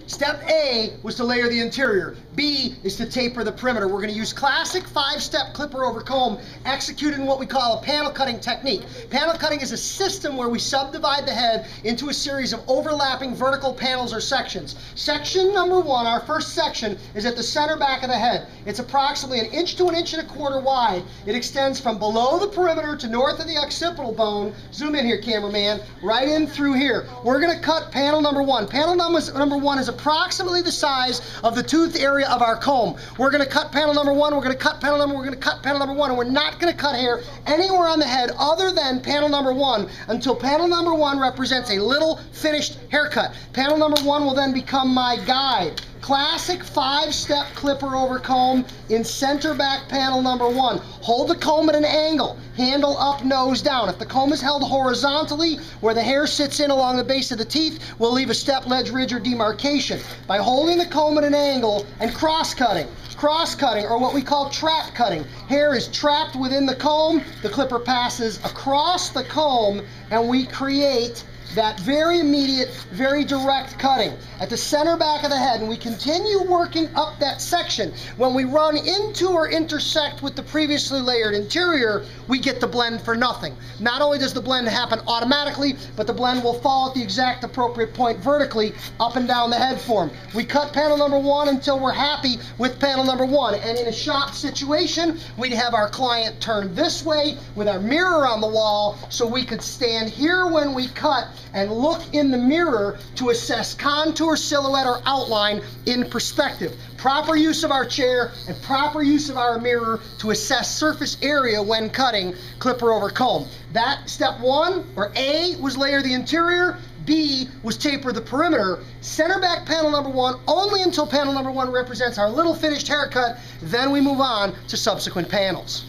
Step A was to layer the interior. B is to taper the perimeter. We're going to use classic 5-step clipper over comb executed in what we call a panel cutting technique. Panel cutting is a system where we subdivide the head into a series of overlapping vertical panels or sections. Section number 1, our first section, is at the center back of the head. It's approximately 1 inch to 1.25 inches wide. It extends from below the perimeter to north of the occipital bone. Zoom in here, cameraman. Right in through here. We're going to cut panel number 1. Panel number 1 is approximately the size of the tooth area of our comb. We're going to cut panel number 1, we're going to cut panel number 1, we're going to cut panel number 1, and we're not going to cut hair anywhere on the head other than panel number 1 until panel number 1 represents a little finished haircut. Panel number 1 will then become my guide. Classic 5-step clipper over comb in center back panel number 1. Hold the comb at an angle, handle up, nose down. If the comb is held horizontally, where the hair sits in along the base of the teeth, we'll leave a step, ledge, ridge, or demarcation. By holding the comb at an angle and cross-cutting, or what we call trap cutting. Hair is trapped within the comb, the clipper passes across the comb, and we create that very immediate, very direct cutting at the center back of the head, and we continue working up that section. When we run into or intersect with the previously layered interior, we get the blend for nothing. Not only does the blend happen automatically, but the blend will fall at the exact appropriate point vertically up and down the head form. We cut panel number 1 until we're happy with panel number 1, and in a shop situation, we'd have our client turn this way with our mirror on the wall so we could stand here when we cut and look in the mirror to assess contour, silhouette, or outline in perspective. Proper use of our chair and proper use of our mirror to assess surface area when cutting clipper over comb. That step 1, or A, was layer the interior. B was taper the perimeter. Center back panel number 1 only until panel number 1 represents our little finished haircut. Then we move on to subsequent panels.